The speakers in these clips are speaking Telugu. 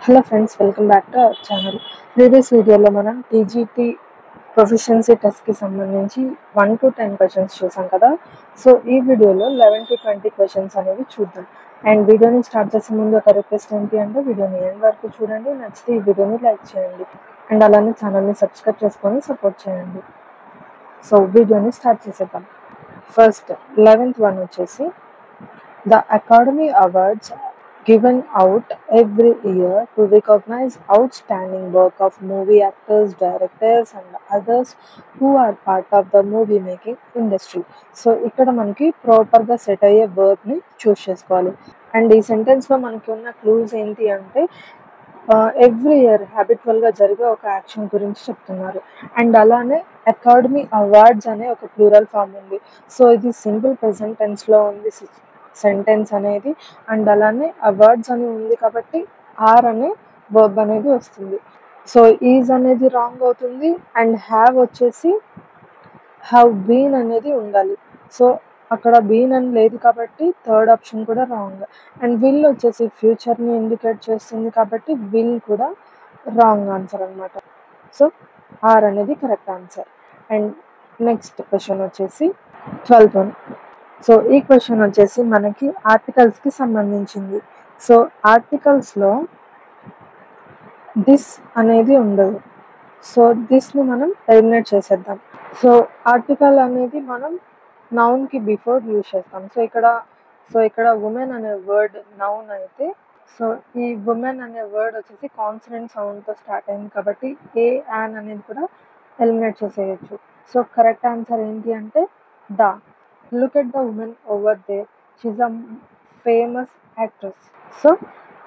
Hello friends, welcome back to our channel. Previous వీడియోలో మనం టీజీటీ ప్రొఫిషియన్సీ టెస్ట్కి సంబంధించి 1 to 10 క్వశ్చన్స్ చూసాం కదా. సో ఈ వీడియోలో 11 to 20 క్వశ్చన్స్ అనేవి చూద్దాం. అండ్ వీడియోని స్టార్ట్ చేసే ముందు ఒక రిక్వెస్ట్ ఏంటి అంటే వీడియోని ఎండ్ వరకు చూడండి, నచ్చితే ఈ వీడియోని లైక్ చేయండి అండ్ అలానే ఛానల్ని సబ్స్క్రైబ్ చేసుకొని సపోర్ట్ చేయండి. సో వీడియోని స్టార్ట్ చేసేద్దాం. ఫస్ట్ 11th వన్ వచ్చేసి the Academy Awards given out every year to recognize outstanding work of movie actors, directors and others who are part of the movie making industry. So ఇక్కడ మనకి ప్రాపర్గా సెట్ అయ్యే వర్డ్ని చూస్ చేసుకోవాలి. అండ్ ఈ సెంటెన్స్లో మనకి ఉన్న క్లూజ్ ఏంటి అంటే ఎవ్రీ ఇయర్ హ్యాబిచువల్గా జరిగే ఒక యాక్షన్ గురించి చెప్తున్నారు. అండ్ అలానే అకాడమీ అవార్డ్స్ అనే ఒక ప్లూరల్ ఫామ్ ఉంది. సో ఇది సింపుల్ ప్రెజెంట్ టెన్స్లో ఉంది సెంటెన్స్ అనేది. అండ్ అలానే అవార్డ్స్ అని ఉంది కాబట్టి ఆర్ అనే వర్బ్ అనేది వస్తుంది. సో ఈజ్ అనేది రాంగ్ అవుతుంది అండ్ హ్యావ్ వచ్చేసి హ్యావ్ బీన్ అనేది ఉండాలి. సో అక్కడ బీన్ అని లేదు కాబట్టి థర్డ్ ఆప్షన్ కూడా రాంగ్. అండ్ విల్ వచ్చేసి ఫ్యూచర్ని ఇండికేట్ చేస్తుంది కాబట్టి విల్ కూడా రాంగ్ ఆన్సర్ అనమాట. సో ఆర్ అనేది correct answer. And next question వచ్చేసి 12th వన్. సో ఈ క్వశ్చన్ వచ్చేసి మనకి ఆర్టికల్స్కి సంబంధించింది. సో ఆర్టికల్స్లో దిస్ అనేది ఉండదు. సో దిస్ని మనం ఎలిమినేట్ చేసేద్దాం. సో ఆర్టికల్ అనేది మనం నౌన్కి బిఫోర్ యూజ్ చేస్తాం. సో ఇక్కడ ఉమెన్ అనే వర్డ్ నౌన్ అయితే సో ఈ ఉమెన్ అనే వర్డ్ వచ్చేసి కాన్సనెంట్ సౌండ్తో స్టార్ట్ అయింది కాబట్టి ఏ యాన్ అనేది కూడా ఎలిమినేట్ చేసేయచ్చు. సో కరెక్ట్ ఆన్సర్ ఏంటి అంటే the. Look at the women over there, she's a famous actress. So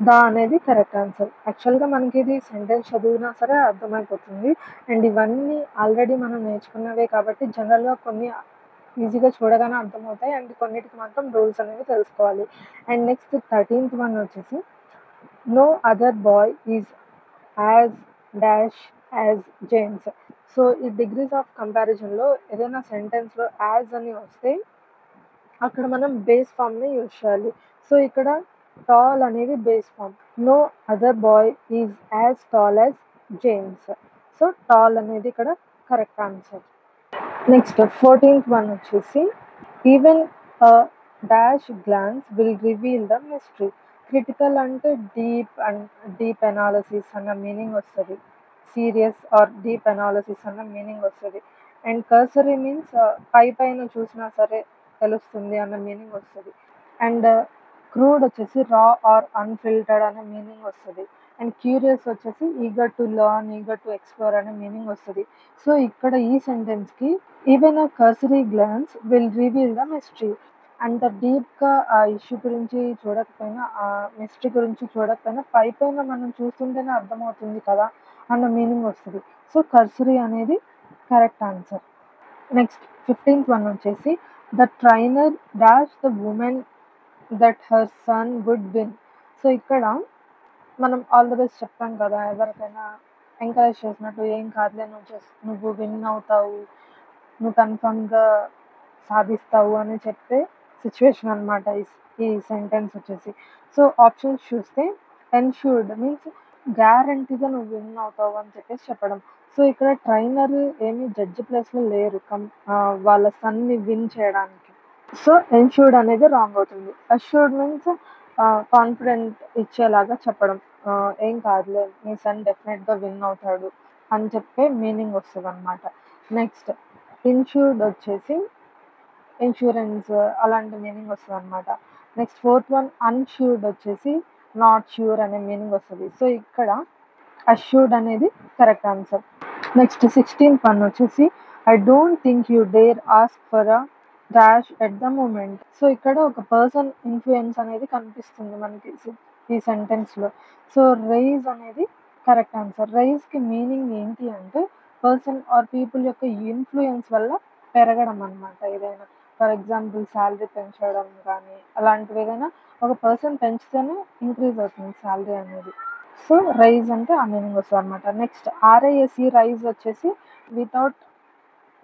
the అనేది కరెక్ట్ ఆన్సర్. యాక్చువల్గా మనకి ఇది సెంటెన్స్ చదివినా సరే అర్థమైపోతుంది. అండ్ ఇవన్నీ ఆల్రెడీ మనం నేర్చుకున్నవే కాబట్టి జనరల్గా కొన్ని ఈజీగా చూడగానే అర్థమవుతాయి అండ్ కొన్నిటికి మాత్రం రూల్స్ అనేవి తెలుసుకోవాలి. అండ్ నెక్స్ట్ 13th వన్ వచ్చేసి no other boy is as dash as James. So ఈ డిగ్రీస్ ఆఫ్ కంపారిజన్లో ఏదైనా సెంటెన్స్లో యాజ్ అని వస్తే అక్కడ మనం బేస్ ఫామ్ని యూజ్ చేయాలి. సో ఇక్కడ టాల్ అనేది base form. No other boy is as tall as James. So tall అనేది ఇక్కడ correct answer. Next 14th one వచ్చేసి even dash glance will reveal the mystery. Critical అంటే డీప్ అనాలిసిస్ అన్న మీనింగ్ వస్తుంది. సీరియస్ ఆర్ డీప్ అనాలిసిస్ అన్న మీనింగ్ వస్తుంది. అండ్ కర్సరీ మీన్స్ పైన చూసినా సరే తెలుస్తుంది అన్న మీనింగ్ వస్తుంది. అండ్ క్రూడ్ వచ్చేసి రా ఆర్ అన్ఫిల్టర్డ్ అనే మీనింగ్ వస్తుంది. అండ్ క్యూరియస్ వచ్చేసి eager to learn, eager to explore అనే మీనింగ్ వస్తుంది. సో ఇక్కడ ఈ సెంటెన్స్కి even a cursory glance will reveal the mystery. అంత డీప్గా ఆ ఇష్యూ గురించి చూడకపోయినా, ఆ మిస్టరీ గురించి చూడకపోయినా పైన మనం చూస్తుంటేనే అర్థమవుతుంది కదా అన్న మీనింగ్ వస్తుంది. సో కర్సరీ అనేది correct answer. Next 15th one వచ్చేసి the trainer dash the woman that her son would win. So ఇక్కడ మనం ఆల్ ద బెస్ట్ చెప్తాం కదా ఎవరికైనా ఎంకరేజ్ చేసినట్టు, ఏం కాదులే నువ్వు విన్ అవుతావు, నువ్వు కన్ఫర్మ్గా సాధిస్తావు అని చెప్పే సిచ్యువేషన్ అనమాట ఈ సెంటెన్స్ వచ్చేసి. సో ఆప్షన్స్ చూస్తే ఎన్ష్యూర్డ్ మీన్స్ గ్యారంటీగా నువ్వు విన్ అవుతావు అని చెప్పేసి చెప్పడం. సో ఇక్కడ ట్రైనర్ ఏమీ జడ్జి ప్లేస్లో లేరు వాళ్ళ సన్ని విన్ చేయడానికి. సో ఎన్ష్యూర్డ్ అనేది రాంగ్ అవుతుంది. అష్యూర్డ్ మీన్స్ కాన్ఫిడెంట్ ఇచ్చేలాగా చెప్పడం, ఏం కాదులే నీ సన్ డెఫినెట్గా విన్ అవుతాడు అని చెప్పే మీనింగ్ వస్తుంది అనమాట. నెక్స్ట్ ఇన్ష్యూర్డ్ వచ్చేసి ఇన్సూరెన్స్ అలాంటి మీనింగ్ వస్తుంది అనమాట. నెక్స్ట్ 4th వన్ అన్ష్యూర్డ్ వచ్చేసి నాట్ ష్యూర్ అనే మీనింగ్ వస్తుంది. సో ఇక్కడ అష్యూర్డ్ అనేది correct answer. Next 16th one వచ్చేసి I don't think you dare ask for a dash at the moment. So ఇక్కడ ఒక పర్సన్ ఇన్ఫ్లుయెన్స్ అనేది కనిపిస్తుంది మనకి ఈ సెంటెన్స్లో. సో రైజ్ అనేది కరెక్ట్ ఆన్సర్. రైజ్కి మీనింగ్ ఏంటి అంటే పర్సన్ ఆర్ పీపుల్ యొక్క ఇన్ఫ్లుయెన్స్ వల్ల పెరగడం అనమాట. ఏదైనా ఫర్ ఎగ్జాంపుల్ శాలరీ పెంచడం కానీ అలాంటివి ఏదైనా ఒక పర్సన్ పెంచితేనే ఇంక్రీజ్ అవుతుంది శాలరీ అనేది. సో రైజ్ అంటే ఆ మీనింగ్ వస్తుంది అనమాట. నెక్స్ట్ ఆర్ఐఎస్ఈ రైజ్ వచ్చేసి వితౌట్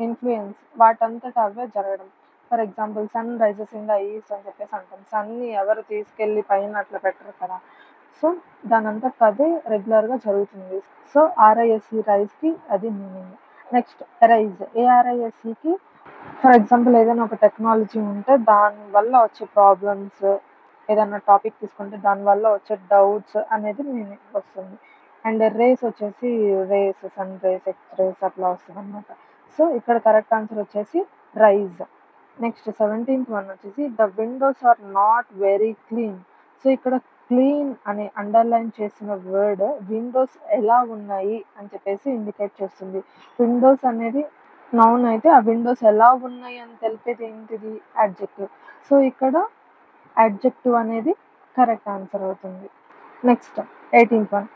ఇన్ఫ్లుయెన్స్, వాటంతట అవే జరగడం. For example sun rises in the east అని చెప్పేసి అంటాం. సన్ని ఎవరు తీసుకెళ్ళి పైన అట్లా పెట్టరు కదా. సో దానంతట అదే రెగ్యులర్గా జరుగుతుంది. సో ఆర్ఐఎస్ఈ రైజ్కి అది మీనింగ్. నెక్స్ట్ ఎరైజ్, ఏఆర్ఐఎస్ఈకి ఫర్ ఎగ్జాంపుల్ ఏదైనా ఒక టెక్నాలజీ ఉంటే దానివల్ల వచ్చే ప్రాబ్లమ్స్, ఏదైనా టాపిక్ తీసుకుంటే దానివల్ల వచ్చే డౌట్స్ అనేది మీనింగ్ వస్తుంది. అండ్ రేస్ వచ్చేసి race, sun race, ex race అట్లా వస్తుంది అనమాట. సో ఇక్కడ కరెక్ట్ ఆన్సర్ వచ్చేసి రైజ్. నెక్స్ట్ 17th వన్ వచ్చేసి the windows are not very clean. So ఇక్కడ క్లీన్ అని అండర్లైన్ చేసిన వర్డ్ విండోస్ ఎలా ఉన్నాయి అని చెప్పేసి ఇండికేట్ చేస్తుంది. విండోస్ అనేది నౌన్ అయితే ఆ విండోస్ ఎలా ఉన్నాయి అని తెలిపేది ఏంటిది? యాడ్జెక్టివ్. సో ఇక్కడ యాడ్జెక్టివ్ అనేది కరెక్ట్ ఆన్సర్ అవుతుంది. Next 18th one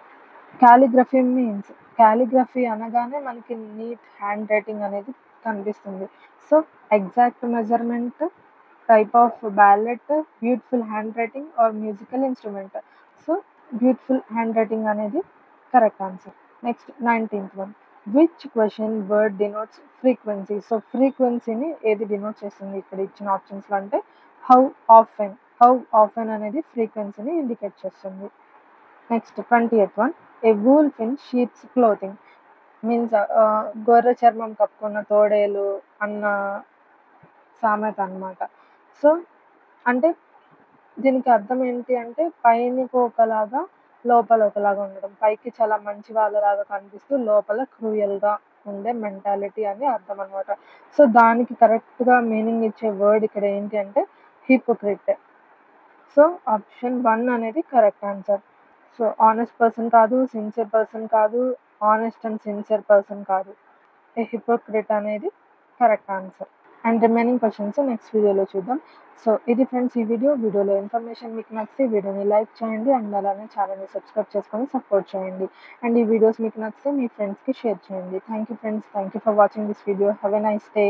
calligraphy means. Calligraphy అనగానే మనకి నీట్ హ్యాండ్ రైటింగ్ అనేది కనిపిస్తుంది. So exact measurement, type of ballet, beautiful hand writing or musical instrument. So beautiful hand writing అనేది correct answer. Next 19th one which question word denotes frequency. So ఫ్రీక్వెన్సీని ఏది డినోట్ చేస్తుంది ఇక్కడ ఇచ్చిన ఆప్షన్స్లో అంటే హౌ ఆఫెన్. హౌ ఆఫెన్ అనేది ఫ్రీక్వెన్సీని ఇండికేట్ చేస్తుంది. Next 20th one A wolf in sheeps clothing means గొర్రె చర్మం కప్పుకున్న తోడేలు అన్న సామెత అనమాట. సో అంటే దీనికి అర్థం ఏంటి అంటే పైనకి ఒకలాగా లోపల ఒకలాగా ఉండడం, పైకి చాలా మంచి వాళ్ళలాగా కనిపిస్తూ లోపల క్రూయల్గా ఉండే మెంటాలిటీ అని అర్థం అనమాట. సో దానికి కరెక్ట్గా మీనింగ్ ఇచ్చే వర్డ్ ఇక్కడ ఏంటి అంటే హిపోక్రిట్. సో ఆప్షన్ 1 అనేది correct answer. So honest person కాదు, సిన్సియర్ పర్సన్ కాదు, ఆనెస్ట్ అండ్ సిన్సియర్ పర్సన్ కాదు. ఏ హిపోక్రిట్ అనేది correct answer. And remaining questions next వీడియోలో చూద్దాం. సో ఇది ఫ్రెండ్స్ ఈ వీడియోలో ఇన్ఫర్మేషన్ మీకు నచ్చితే వీడియోని లైక్ చేయండి అండ్ అలానే ఛానల్ని సబ్స్క్రైబ్ చేసుకొని సపోర్ట్ చేయండి. అండ్ ఈ వీడియోస్ మీకు నచ్చితే మీ ఫ్రెండ్స్కి షేర్ చేయండి. Thank you friends, thank you for watching this video. Have a nice day.